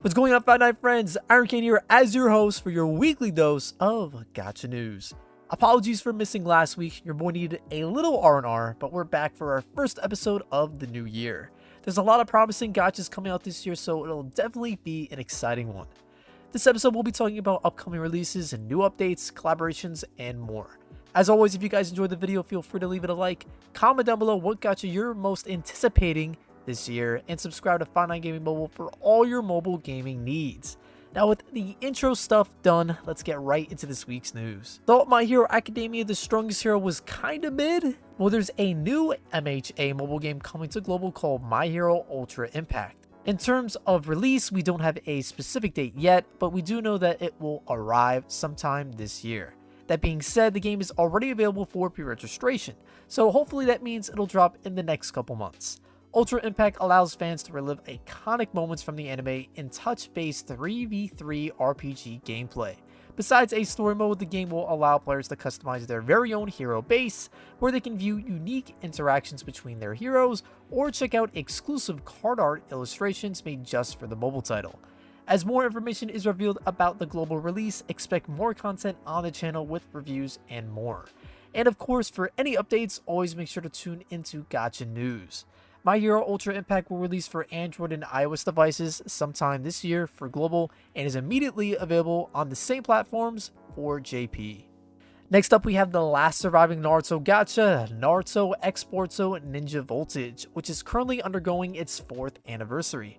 What's going on, Five Night friends? Ironcane here as your host for your weekly dose of Gacha news. Apologies for missing last week. Your boy needed a little R&R, but we're back for our first episode of the new year. There's a lot of promising gachas coming out this year, so it'll definitely be an exciting one. This episode we'll be talking about upcoming releases and new updates, collaborations, and more. As always, if you guys enjoyed the video, feel free to leave it a like, comment down below what gacha you're most anticipating this year, and subscribe to Five Night Gaming Mobile for all your mobile gaming needs. Now, with the intro stuff done, let's get right into this week's news. Thought My Hero Academia The Strongest Hero was kinda mid? Well, there's a new MHA mobile game coming to global called My Hero Ultra Impact. In terms of release, we don't have a specific date yet, but we do know that it will arrive sometime this year. That being said, the game is already available for pre-registration, so hopefully that means it'll drop in the next couple months. Ultra Impact allows fans to relive iconic moments from the anime in touch-based 3v3 RPG gameplay. Besides a story mode, the game will allow players to customize their very own hero base, where they can view unique interactions between their heroes or check out exclusive card art illustrations made just for the mobile title. As more information is revealed about the global release, expect more content on the channel with reviews and more. And of course, for any updates, always make sure to tune into Gacha News. My Hero Ultra Impact will release for Android and iOS devices sometime this year for global and is immediately available on the same platforms for JP. Next up, we have the last surviving Naruto Gacha, Naruto X Boruto Ninja Voltage, which is currently undergoing its 4th anniversary.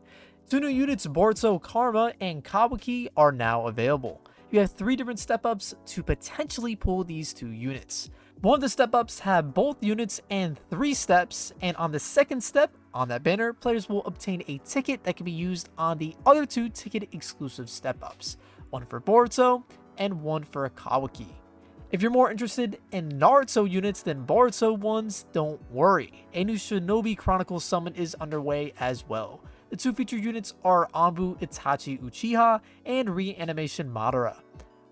2 new units, Boruto Karma and Kawaki, are now available. You have 3 different step-ups to potentially pull these 2 units. One of the step-ups have both units and 3 steps, and on the second step, on that banner, players will obtain a ticket that can be used on the other 2 ticket-exclusive step-ups, one for Boruto and one for Kawaki. If you're more interested in Naruto units than Boruto ones, don't worry. A new Shinobi Chronicles summon is underway as well. The 2 featured units are Anbu Itachi Uchiha and Reanimation Madara.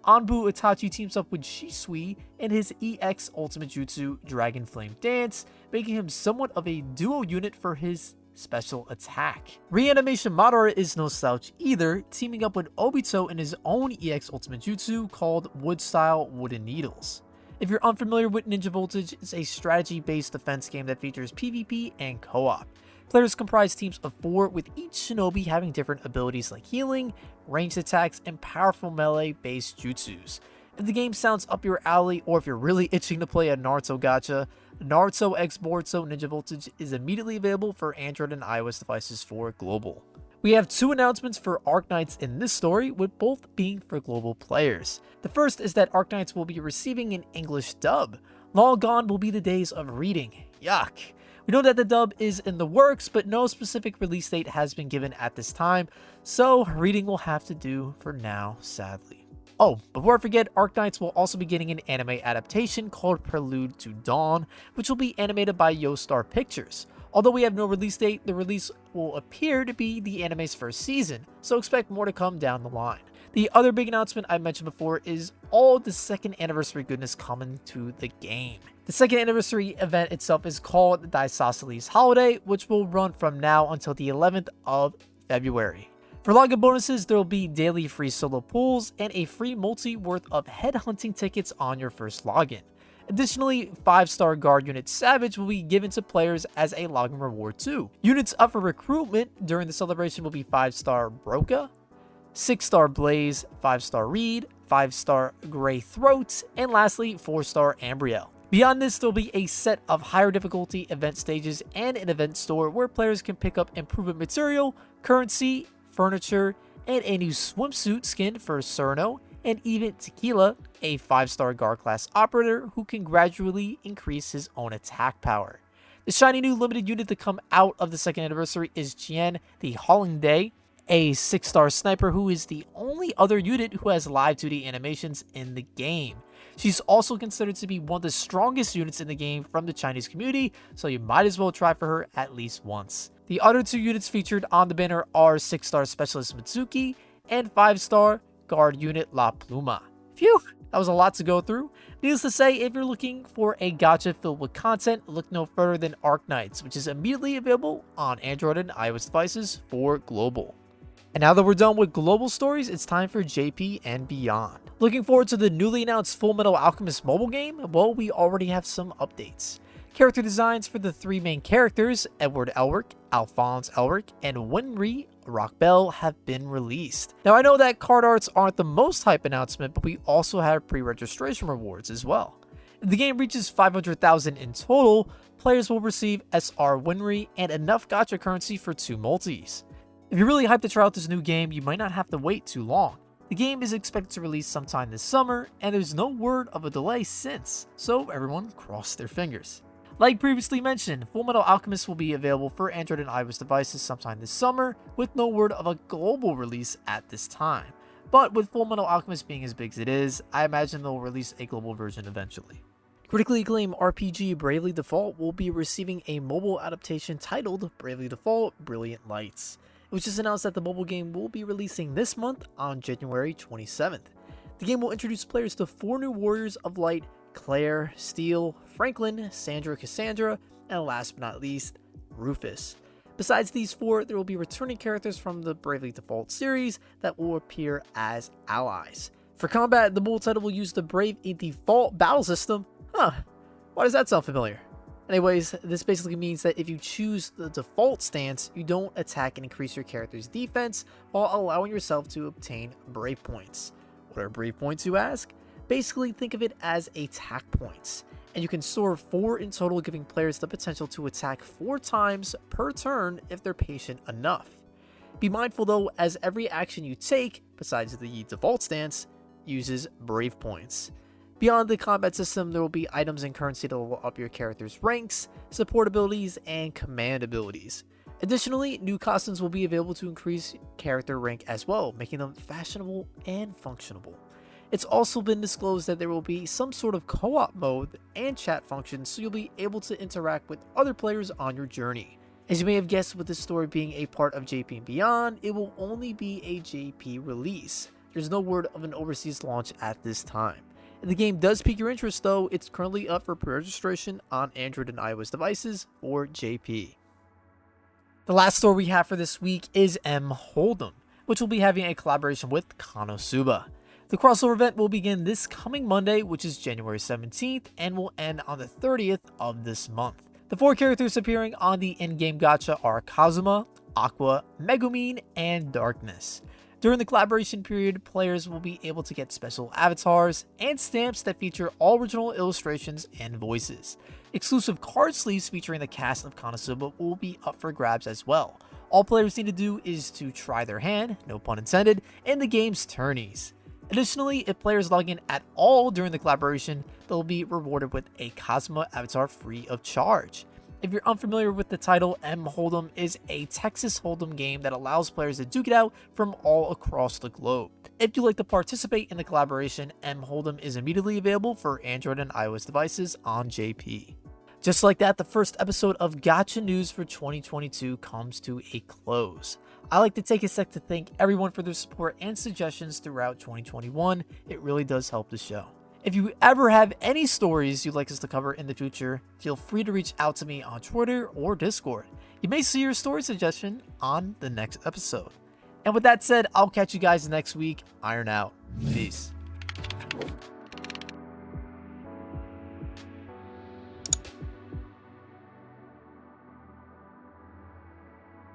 Anbu Itachi teams up with Shisui and his EX Ultimate Jutsu Dragon Flame Dance, making him somewhat of a duo unit for his special attack. Reanimation Madara is no slouch either, teaming up with Obito in his own EX Ultimate Jutsu called Wood Style Wooden Needles. If you're unfamiliar with Ninja Voltage, it's a strategy-based defense game that features PvP and co-op. Players comprise teams of 4, with each shinobi having different abilities like healing, ranged attacks, and powerful melee-based jutsus. If the game sounds up your alley, or if you're really itching to play a Naruto gacha, Naruto X Boruto Ninja Voltage is immediately available for Android and iOS devices for global. We have 2 announcements for Arknights in this story, with both being for global players. The first is that Arknights will be receiving an English dub. Long gone will be the days of reading. Yuck. We know that the dub is in the works, but no specific release date has been given at this time, so reading will have to do for now, sadly. Oh, before I forget, Arknights will also be getting an anime adaptation called Prelude to Dawn, which will be animated by Yoestar Pictures. Although we have no release date, the release will appear to be the anime's first season, so expect more to come down the line. The other big announcement I mentioned before is all the 2nd anniversary goodness coming to the game. The 2nd anniversary event itself is called the Isosceles Holiday, which will run from now until the 11th of February. For login bonuses, there will be daily free solo pools and a free multi worth of headhunting tickets on your first login. Additionally, 5-star guard unit Savage will be given to players as a login reward too. Units up for recruitment during the celebration will be 5-star Broca, 6-star Blaze, 5-star Reed, 5-star Grey Throat, and lastly 4-star Ambriel. Beyond this, there will be a set of higher difficulty event stages and an event store where players can pick up improvement material, currency, furniture, and a new swimsuit skin for Cerno, and even Tequila, a 5-star guard class operator who can gradually increase his own attack power. The shiny new limited unit to come out of the 2nd anniversary is Chien the Hollandaise, a 6-star sniper who is the only other unit who has live 2D animations in the game. She's also considered to be one of the strongest units in the game from the Chinese community, so you might as well try for her at least once. The other 2 units featured on the banner are 6-star Specialist Mitsuki and 5-star Guard Unit La Pluma. Phew, that was a lot to go through. Needless to say, if you're looking for a gacha filled with content, look no further than Arknights, which is immediately available on Android and iOS devices for global. And now that we're done with global stories, it's time for JP and beyond. Looking forward to the newly announced Fullmetal Alchemist mobile game? Well, we already have some updates. Character designs for the 3 main characters, Edward Elric, Alphonse Elric, and Winry Rockbell, have been released. Now, I know that card arts aren't the most hype announcement, but we also have pre-registration rewards as well. If the game reaches 500,000 in total, players will receive SR Winry and enough gacha currency for 2 multis. If you're really hyped to try out this new game, you might not have to wait too long. The game is expected to release sometime this summer, and there's no word of a delay since, so everyone cross their fingers. Like previously mentioned, Fullmetal Alchemist will be available for Android and iOS devices sometime this summer, with no word of a global release at this time. But with Fullmetal Alchemist being as big as it is, I imagine they'll release a global version eventually. Critically acclaimed RPG Bravely Default will be receiving a mobile adaptation titled Bravely Default Brilliant Lights. It was just announced that the mobile game will be releasing this month on January 27th. The game will introduce players to 4 new Warriors of Light: Claire, Steel, Franklin, Sandra Cassandra, and last but not least, Rufus. Besides these 4, there will be returning characters from the Bravely Default series that will appear as allies. For combat, the mobile title will use the Brave Default battle system. Why does that sound familiar? Anyways, this basically means that if you choose the default stance, you don't attack and increase your character's defense while allowing yourself to obtain Brave points. What are Brave points, you ask? Basically, think of it as attack points, and you can store 4 in total, giving players the potential to attack 4 times per turn if they're patient enough. Be mindful though, as every action you take, besides the default stance, uses Brave points. Beyond the combat system, there will be items and currency to level up your character's ranks, support abilities, and command abilities. Additionally, new costumes will be available to increase character rank as well, making them fashionable and functionable. It's also been disclosed that there will be some sort of co-op mode and chat functions, so you'll be able to interact with other players on your journey. As you may have guessed, with this story being a part of JP and Beyond, it will only be a JP release. There's no word of an overseas launch at this time. If the game does pique your interest though, it's currently up for pre-registration on Android and iOS devices for JP. The last story we have for this week is MHoldem, which will be having a collaboration with Konosuba. The crossover event will begin this coming Monday, which is January 17th, and will end on the 30th of this month. The 4 characters appearing on the in-game gacha are Kazuma, Aqua, Megumin, and Darkness. During the collaboration period, players will be able to get special avatars and stamps that feature all original illustrations and voices. Exclusive card sleeves featuring the cast of Konosuba will be up for grabs as well. All players need to do is to try their hand, no pun intended, in the game's tourneys. Additionally, if players log in at all during the collaboration, they'll be rewarded with a Kazuma avatar free of charge. If you're unfamiliar with the title, MHoldem is a Texas Hold'em game that allows players to duke it out from all across the globe. If you'd like to participate in the collaboration, MHoldem is immediately available for Android and iOS devices on JP. Just like that, the first episode of Gacha News for 2022 comes to a close. I like to take a sec to thank everyone for their support and suggestions throughout 2021. It really does help the show. If you ever have any stories you'd like us to cover in the future, feel free to reach out to me on Twitter or Discord. You may see your story suggestion on the next episode. And with that said, I'll catch you guys next week. Iron out. Peace.